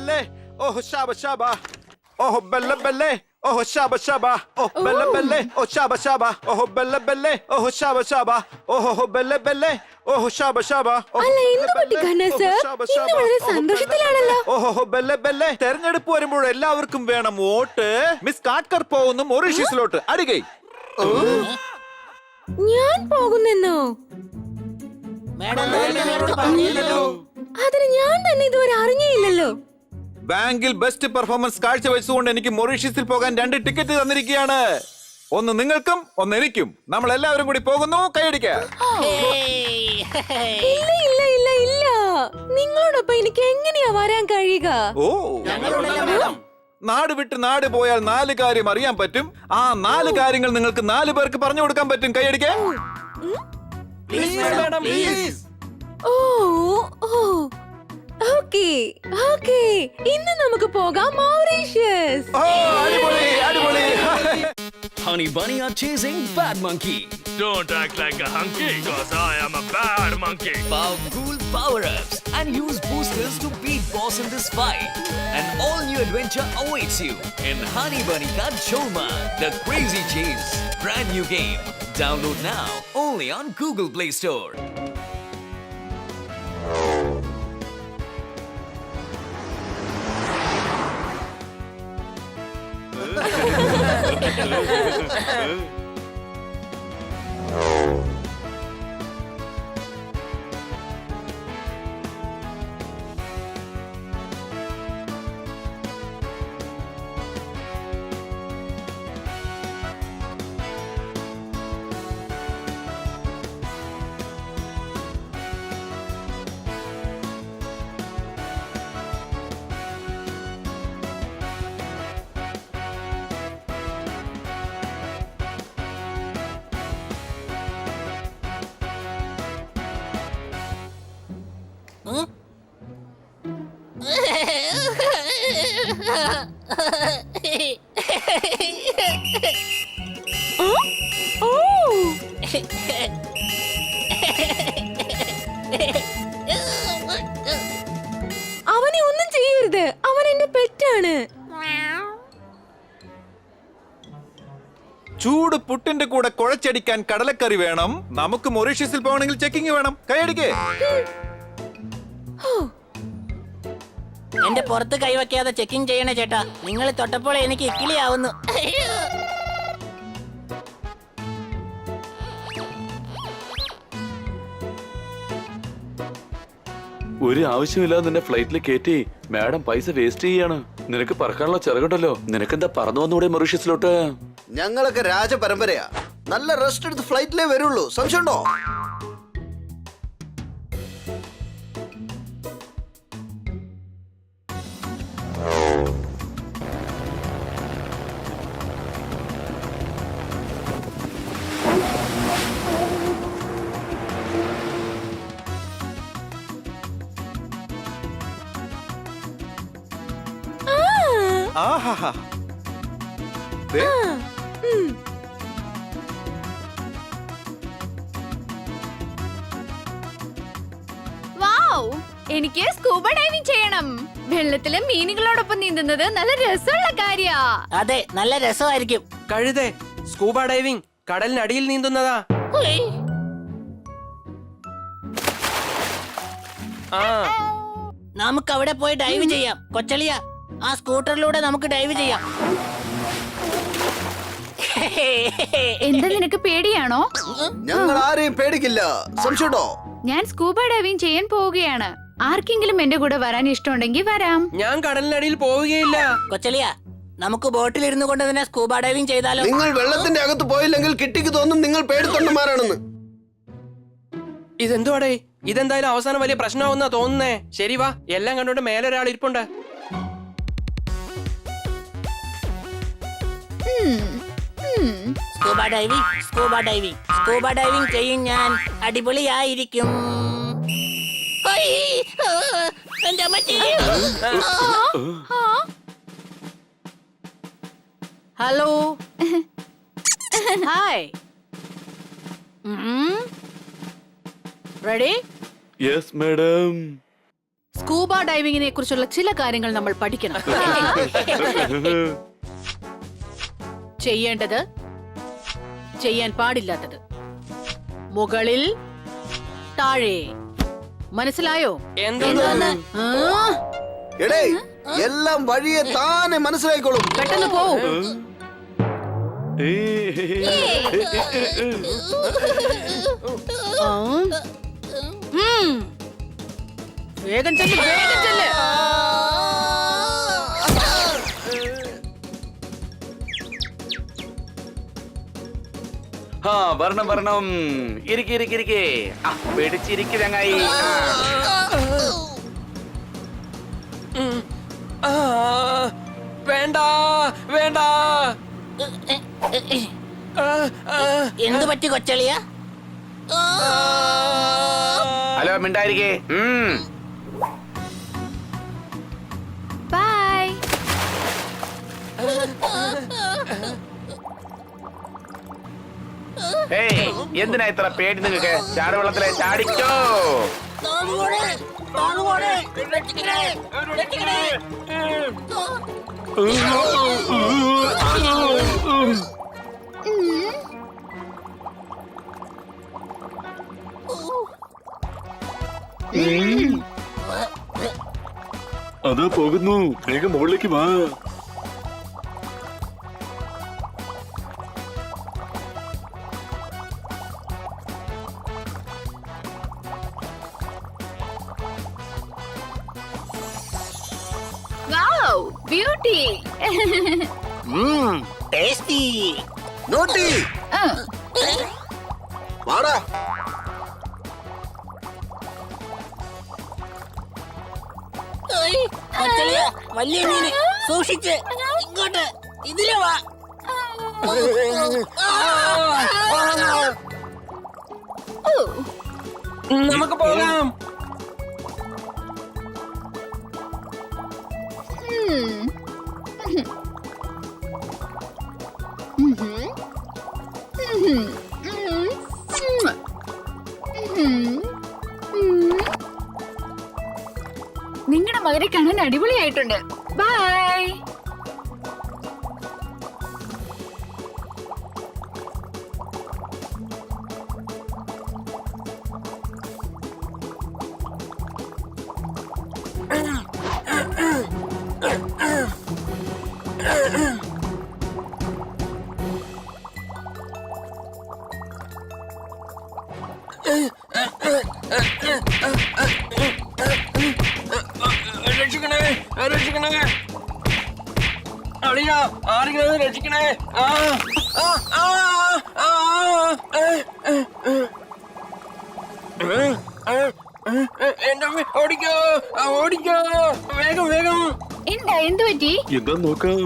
belle. Oh, shaba, shaba. Oh, belle, belle. Oh, shaba, shaba. Oh, belle, belle. Oh, shaba, shaba. Oh, belle, belle. Oh, shaba, shaba. Oh, belle, belle. Oh, shaba, shaba. അല്ല എന്ത് പറ്റി Khanna sir? ഇന്ന് വളരെ സന്തോഷത്തിലാണല്ലോ. ഓഹോ Bale Bale. തെരഞ്ഞെടുപ്പ് വരുമ്പോൾ എല്ലാവർക്കും വേണം വോട്ട്. മിസ് കാട്ട്കർ പോകുന്നു മൊറീഷ്യസിലോട്ട്. അടികൈ. ഞാൻ പോകുന്നെന്നോ? അതിന് ഞാൻ തന്നെ ഇതുവരെ അറിഞ്ഞില്ലല്ലോ. ബാങ്കിൽ ബെസ്റ്റ് പെർഫോമൻസ് കാഴ്ചവെച്ചുകൊണ്ട് എനിക്ക് മൊറീഷ്യസിൽ പോകാൻ 2 ടിക്കറ്റ് തന്നിരിക്കുകയാണ്. ഒന്ന് നിങ്ങൾക്കും ഒന്ന് എനിക്കും. നമ്മൾ എല്ലാവരും കൂടി പോകുന്നു. കൈയടിക്കാം. ഇല്ല ഇല്ല ഇല്ല ഇല്ല, നിങ്ങളോടൊപ്പം എനിക്ക് എങ്ങനെയാ വരാൻ കഴിയുക? ഓ, നാട് വിട്ട് നാട് പോയാൽ 4 കാര്യം അറിയാൻ പറ്റും. ആ 4 കാര്യങ്ങൾ നിങ്ങൾക്ക് 4 പേർക്ക് പറഞ്ഞു കൊടുക്കാൻ പറ്റും. കൈയടിക്കാം. ഓ ഓ ഓക്കേ ഓക്കേ, ഇന്ന് നമുക്ക് പോകാം മൗറീഷ്യസ്. ഓ, അടിപൊളി അടിപൊളി. Honey Bunny are chasing Bad Monkey. Don't act like a hunky, cause I am a bad monkey. Power cool power-ups and use boosters to beat boss in this fight. An all-new adventure awaits you in Honey Bunny Ka Choma, The Crazy Chase. Brand new game. Download now only on Google Play Store. അവനെ ഒന്നും ചെയ്യരുത്, അവൻ എന്റെ പെറ്റാണ്. ചൂട് പുട്ടിന്റെ കൂടെ കുഴച്ചടിക്കാൻ കടലക്കറി വേണം. നമുക്ക് മൊറീഷ്യസിൽ പോകണമെങ്കിൽ ചെക്കിംഗ് വേണം. കൈയടിക്കേ. എന്റെ പുറത്ത് കൈവയ്ക്കാതെ ചെക്കിംഗ് ചെയ്യണേ ചേട്ടാ. നിങ്ങൾ തൊട്ടപ്പോൾ എനിക്ക് ഇക്കിളിയാവുന്നു. ഒരു ആവശ്യമില്ലാതെ നിന്നെ ഫ്ലൈറ്റിൽ കയറ്റി മാഡം പൈസ വേസ്റ്റ് ചെയ്യാണ്. നിനക്ക് പറക്കാനുള്ള ചിറകുണ്ടല്ലോ. നിനക്കെന്താ പറന്നു വന്നൂടെ മൊറീഷ്യസിലോട്ട്? ഞങ്ങളൊക്കെ രാജപരമ്പരയാ. നല്ല റെസ്റ്റ് എടുത്ത് ഫ്ലൈറ്റിലേ വരുള്ളൂ. സംശയമുണ്ടോ? ആഹാ. ദേ, വാവ്, എനിക്ക് സ്കൂബ ഡൈവിംഗ് ചെയ്യണം. വെള്ളത്തിലെ മീനുകളോടൊപ്പം നീന്തുന്നത് നല്ല രസമുള്ള കാര്യാ. അതെ, നല്ല രസമായിരിക്കും. കഴുതേ, സ്കൂബ ഡൈവിംഗ് കടലിനടിയിൽ നീന്തുന്നതാ. ആ, നമുക്ക് അവിടെ പോയി ഡൈവ് ചെയ്യാം. കൊച്ചളിയ, ആ സ്കൂട്ടറിലൂടെ നമുക്ക് ഡൈവ് ചെയ്യാം. എന്താ നിനക്ക് പേടിയാണോ? ഞങ്ങൾ ആരെയും പേടിക്കില്ല. സംശയമുണ്ടോ? ഞാൻ സ്കൂബ ഡൈവിംഗ് ചെയ്യാൻ പോവുകയാണ്. ആർക്കെങ്കിലും എന്റെ കൂടെ വരാൻ ഇഷ്ടമുണ്ടെങ്കിൽ വരാം. ഞാൻ കടലിനടിയിൽ പോവുകയില്ല. കൊച്ചളിയ, നമുക്ക് ബോട്ടിൽ ഇരുന്നു കൊണ്ട് തന്നെ സ്കൂബ ഡൈവിംഗ് ചെയ്താലോ? നിങ്ങൾ വെള്ളത്തിന്റെ അകത്ത് പോയില്ലെങ്കിൽ കിട്ടിക്ക് തോന്നും നിങ്ങൾ പേടിത്തൊണ്ടന്മാരാണെന്ന്. ഇതെന്തുവാടേ? ഇതെന്തായാലും അവസാനം വലിയ പ്രശ്നമാവുന്നാ തോന്നുന്നേ. ശരി വാ, എല്ലാം കണ്ടോണ്ട് മേലെ ഒരാൾ ഇരിപ്പുണ്ട്. Scuba diving, scuba diving, scuba diving ചെയ്യും ഞാൻ. അടിപൊളിയായിരിക്കും. എന്റെ അമ്മച്ചി. Hello. Hi. Ready? Yes madam. Scuba ഡൈവിങ്ങിനെ കുറിച്ചുള്ള ചില കാര്യങ്ങൾ നമ്മൾ പഠിക്കണം. ചെയ്യേണ്ടത്, ചെയ്യാൻ പാടില്ലാത്തത്, മുകളിൽ, താഴെ. മനസ്സിലായോ? എന്താണ്? എടേ എല്ലാം വഴിയെ താനെ മനസ്സിലായിക്കോളും. പെട്ടെന്ന് പോ. വേഗം ചെല്ല്, വേഗം ചെല്ല്. ആ വരണം വരണം, ഇരിക്കെ പേടിച്ചിരിക്കും ചങ്ങായി. വേണ്ട വേണ്ട. എന്ത് പറ്റി കൊച്ചളിയ? ഹലോ മിണ്ടായിരിക്കേ. ബൈ. ഏയ് എന്തിനാ ഇത്ര പേടി നിങ്ങൾക്ക്? ചാടുവെള്ളത്തിലെ ചാടിക്കോ. അതാ പോകുന്നു, വേഗം മുകളിലേക്ക് വാ. Wow, beauty. ടേസ്റ്റി. നോട്ടി വാടാ. കൊച്ചളിയ, വലിയ മീന് സൂക്ഷിച്ച്. ഇങ്ങോട്ട്, ഇതിലെ വാ. നമുക്ക് പോകാം. നിങ്ങളുടെ മകനെ കാണാൻ അടിപൊളിയായിട്ടുണ്ട്. ബൈ. രക്ഷിക്കണേ, രക്ഷിക്കണേ. അളിയ, ആരെങ്കിലും രക്ഷിക്കണേ. എന്റെ അമ്മ, ഓടിക്കോ, ഓടിക്കോ, വേഗം വേഗം. എന്താ, എന്ത് പറ്റി? എന്താ നോക്കാം.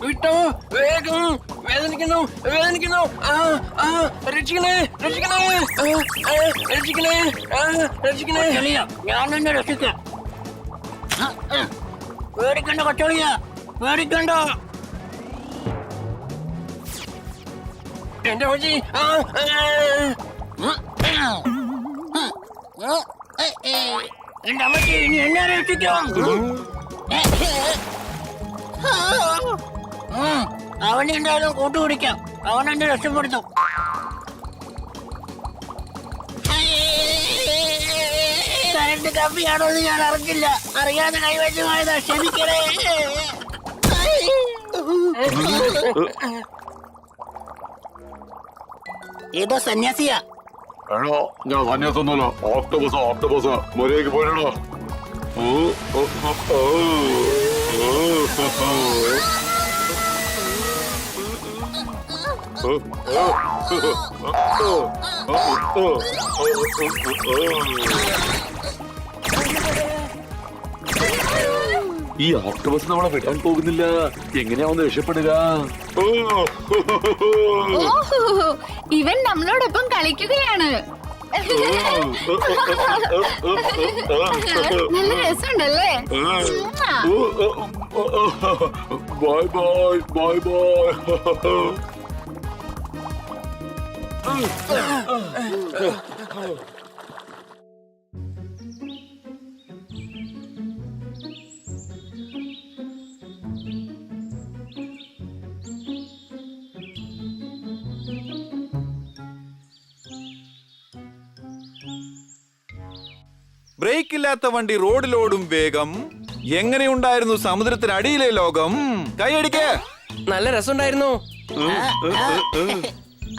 വിട്ടോ, വേഗം. വേദനിക്കുന്നു, വേദനിക്കുന്നു. രക്ഷിക്കണേ, രക്ഷിക്കണേ, രക്ഷിക്കണേ, രക്ഷിക്കണേ. കൊച്ചളിയ, ഞാൻ തന്നെ രക്ഷിക്കാം. പേടിക്കണ്ട കൊച്ചളിയ, പേടിക്കണ്ട. എന്റെ കൊച്ചി. എന്റെ അമ്മച്ചി, ഇനി എന്നെ രക്ഷിക്കാം. അവനെ എന്തായാലും കൂട്ടുപിടിക്കാം. അവൻ എന്നെ രക്ഷപ്പെടുത്തും. കരണ്ട് കമ്പിയാണോ എന്ന് ഞാൻ അറിഞ്ഞില്ല. അറിയാതെ കൈവശമായതാ, ക്ഷമിക്കണേ. ഏതോ സന്യാസിയാ. എടാ, ഞാൻ സന്യാസൊന്നുമല്ല, ഓക്ടോബസ് മര്യാദക്ക് പോയിട്ടോ. ഈ ഓക്ടോബസ് നമ്മളെ വിടാൻ പോകുന്നില്ല. എങ്ങനെയാ ഒന്ന് രക്ഷപ്പെടുക? ഓഹോ, ഇവൻ നമ്മളോടൊപ്പം കളിക്കുകയാണ്. നല്ല രസമുണ്ടല്ലേ? Bye bye bye bye. Brake ഇല്ലാത്ത വണ്ടി റോഡിലോടും വേഗം. എങ്ങനെയുണ്ടായിരുന്നു സമുദ്രത്തിനടിയിലെ ലോകം? കൈയടിക്ക്. നല്ല രസമുണ്ടായിരുന്നു.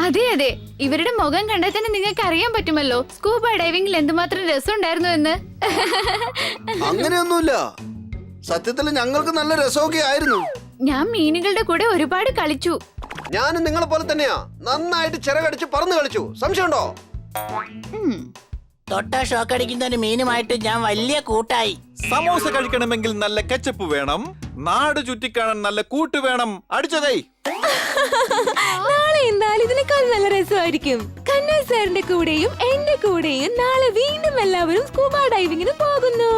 അതെ അതെ, ഇവരുടെ മുഖം കണ്ടാൽ തന്നെ നിങ്ങൾക്ക് അറിയാൻ പറ്റുമല്ലോ സ്കൂബ ഡൈവിംഗിൽ എന്തുമാത്രം രസമുണ്ടായിരുന്നു എന്ന്. അങ്ങനെയൊന്നുമില്ല, സത്യത്തിൽ ഞങ്ങൾക്ക് നല്ല രസമൊക്കെ ആയിരുന്നു. ഞാൻ മീനുകളുടെ കൂടെ ഒരുപാട് കളിച്ചു. ഞാനും നിങ്ങളെ പോലെ തന്നെയാ, നന്നായിട്ട് ചിറകടിച്ച് പറന്ന് കളിച്ചു. സംശയമുണ്ടോ? തൊട്ടാ ഷോക്ക് അടിക്കുന്ന ഒരു മീനുമായിട്ട് ഞാൻ വലിയ കൂട്ടായി. സമോസ കഴിക്കണമെങ്കിൽ നല്ല കെച്ചപ്പ് വേണം. നാട് ചുറ്റിക്കാണാൻ നല്ല കൂട്ട് വേണം. അടിച്ചതേ. നാളെ എന്തായാലും ഇതിനേക്കാൾ നല്ല രസമായിരിക്കും. കണ്ണൻ സാറിന്റെ കൂടെയും എന്റെ കൂടെയും നാളെ വീണ്ടും എല്ലാവരും സ്കൂബ ഡൈവിങ്ങിന് പോകുന്നു.